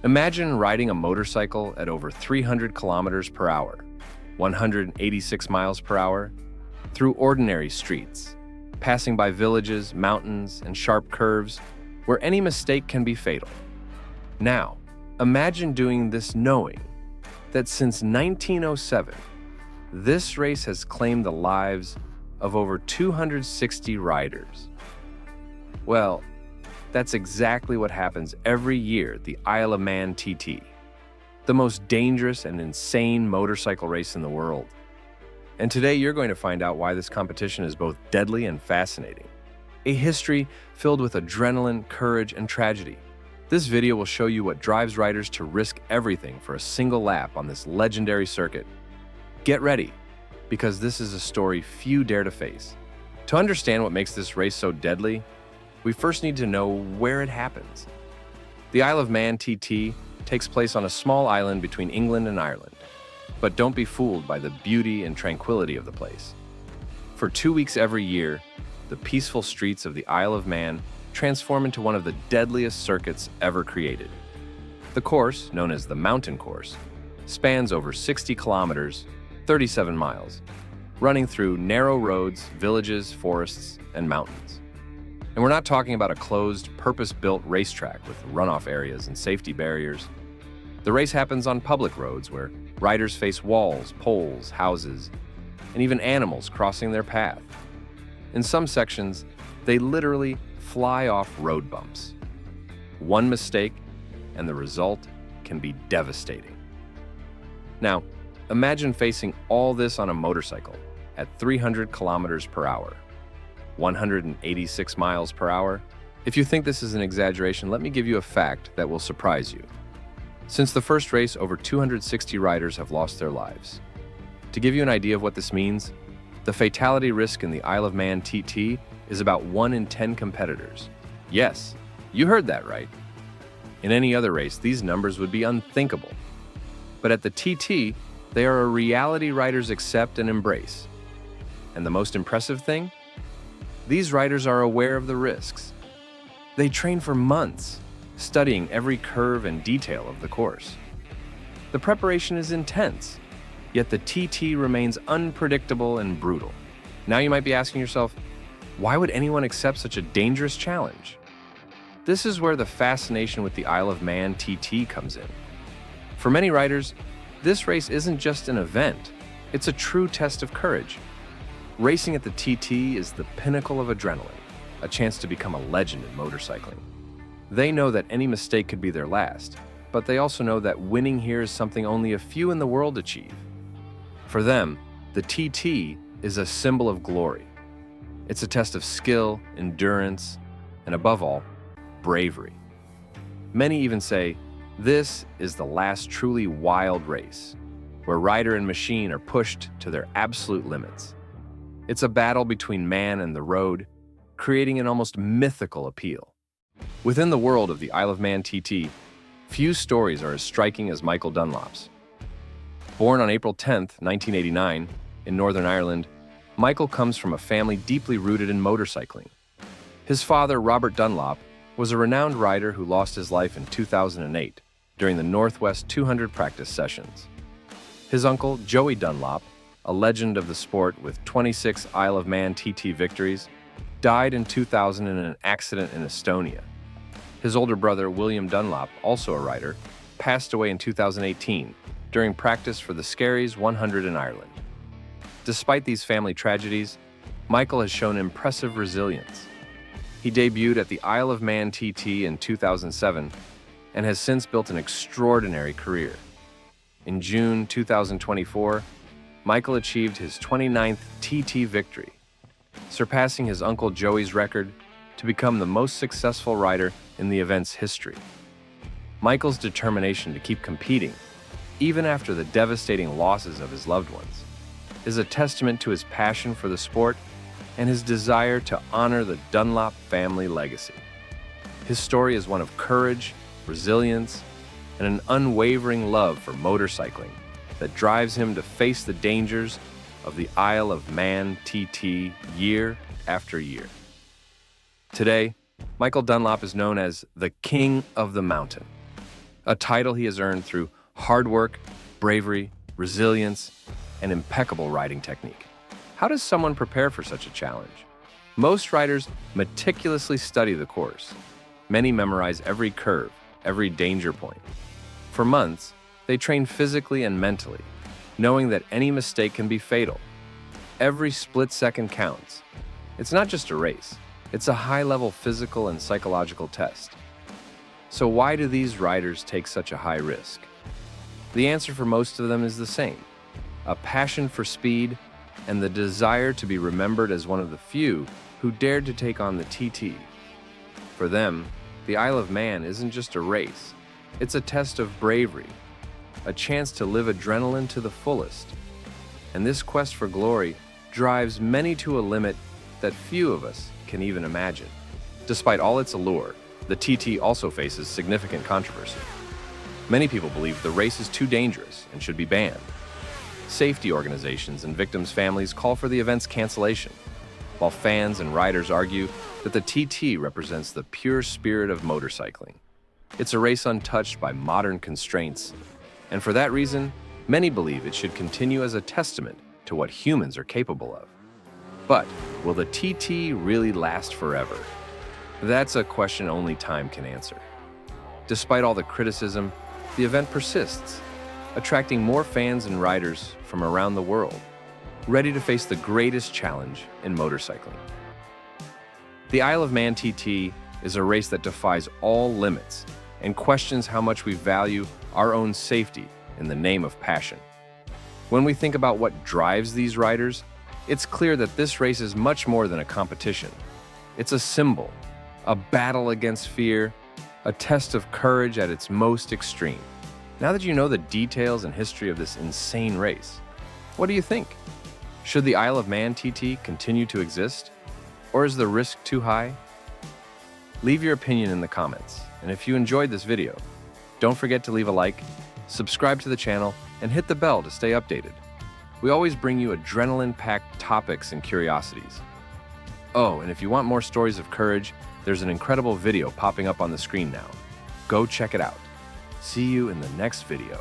Imagine riding a motorcycle at over 300 kilometers per hour, 186 miles per hour, through ordinary streets, passing by villages, mountains, and sharp curves where any mistake can be fatal. Now, imagine doing this knowing that since 1907, this race has claimed the lives of over 260 riders. Well, that's exactly what happens every year at the Isle of Man TT, the most dangerous and insane motorcycle race in the world. And today you're going to find out why this competition is both deadly and fascinating. A history filled with adrenaline, courage, and tragedy. This video will show you what drives riders to risk everything for a single lap on this legendary circuit. Get ready, because this is a story few dare to face. To understand what makes this race so deadly, we first need to know where it happens. The Isle of Man TT takes place on a small island between England and Ireland. But don't be fooled by the beauty and tranquility of the place. For 2 weeks every year, the peaceful streets of the Isle of Man transform into one of the deadliest circuits ever created. The course, known as the Mountain Course, spans over 60 kilometers, 37 miles, running through narrow roads, villages, forests, and mountains. And we're not talking about a closed, purpose-built racetrack with runoff areas and safety barriers. The race happens on public roads where riders face walls, poles, houses, and even animals crossing their path. In some sections, they literally fly off road bumps. One mistake, and the result can be devastating. Now, imagine facing all this on a motorcycle at 300 kilometers per hour, 186 miles per hour. If you think this is an exaggeration, let me give you a fact that will surprise you. Since the first race, over 260 riders have lost their lives. To give you an idea of what this means, the fatality risk in the Isle of Man TT is about 1 in 10 competitors. Yes, you heard that right. In any other race, these numbers would be unthinkable. But at the TT, they are a reality riders accept and embrace. And the most impressive thing? These riders are aware of the risks. They train for months, studying every curve and detail of the course. The preparation is intense, yet the TT remains unpredictable and brutal. Now you might be asking yourself, why would anyone accept such a dangerous challenge? This is where the fascination with the Isle of Man TT comes in. For many riders, this race isn't just an event, it's a true test of courage. Racing at the TT is the pinnacle of adrenaline, a chance to become a legend in motorcycling. They know that any mistake could be their last, but they also know that winning here is something only a few in the world achieve. For them, the TT is a symbol of glory. It's a test of skill, endurance, and above all, bravery. Many even say, this is the last truly wild race, where rider and machine are pushed to their absolute limits. It's a battle between man and the road, creating an almost mythical appeal. Within the world of the Isle of Man TT, few stories are as striking as Michael Dunlop's. Born on April 10, 1989, in Northern Ireland, Michael comes from a family deeply rooted in motorcycling. His father, Robert Dunlop, was a renowned rider who lost his life in 2008 during the Northwest 200 practice sessions. His uncle, Joey Dunlop, a legend of the sport with 26 Isle of Man TT victories, died in 2000 in an accident in Estonia. His older brother, William Dunlop, also a rider, passed away in 2018 during practice for the Skerries 100 in Ireland. Despite these family tragedies, Michael has shown impressive resilience. He debuted at the Isle of Man TT in 2007 and has since built an extraordinary career. In June 2024, Michael achieved his 29th TT victory, surpassing his uncle Joey's record to become the most successful rider in the event's history. Michael's determination to keep competing, even after the devastating losses of his loved ones, is a testament to his passion for the sport and his desire to honor the Dunlop family legacy. His story is one of courage, resilience, and an unwavering love for motorcycling that drives him to face the dangers of the Isle of Man TT year after year. Today, Michael Dunlop is known as the King of the Mountain, a title he has earned through hard work, bravery, resilience, and impeccable riding technique. How does someone prepare for such a challenge? Most riders meticulously study the course. Many memorize every curve, every danger point. For months, they train physically and mentally, knowing that any mistake can be fatal. Every split second counts. It's not just a race, it's a high-level physical and psychological test. So why do these riders take such a high risk? The answer for most of them is the same: a passion for speed and the desire to be remembered as one of the few who dared to take on the TT. For them, the Isle of Man isn't just a race, it's a test of bravery, a chance to live adrenaline to the fullest. And this quest for glory drives many to a limit that few of us can even imagine. Despite all its allure, the TT also faces significant controversy. Many people believe the race is too dangerous and should be banned. Safety organizations and victims' families call for the event's cancellation, while fans and riders argue that the TT represents the pure spirit of motorcycling. It's a race untouched by modern constraints, and for that reason, many believe it should continue as a testament to what humans are capable of. But will the TT really last forever? That's a question only time can answer. Despite all the criticism, the event persists, attracting more fans and riders from around the world, ready to face the greatest challenge in motorcycling. The Isle of Man TT is a race that defies all limits and questions how much we value our own safety in the name of passion. When we think about what drives these riders, it's clear that this race is much more than a competition. It's a symbol, a battle against fear, a test of courage at its most extreme. Now that you know the details and history of this insane race, what do you think? Should the Isle of Man TT continue to exist? Or is the risk too high? Leave your opinion in the comments, and if you enjoyed this video, don't forget to leave a like, subscribe to the channel, and hit the bell to stay updated. We always bring you adrenaline-packed topics and curiosities. Oh, and if you want more stories of courage, there's an incredible video popping up on the screen now. Go check it out. See you in the next video.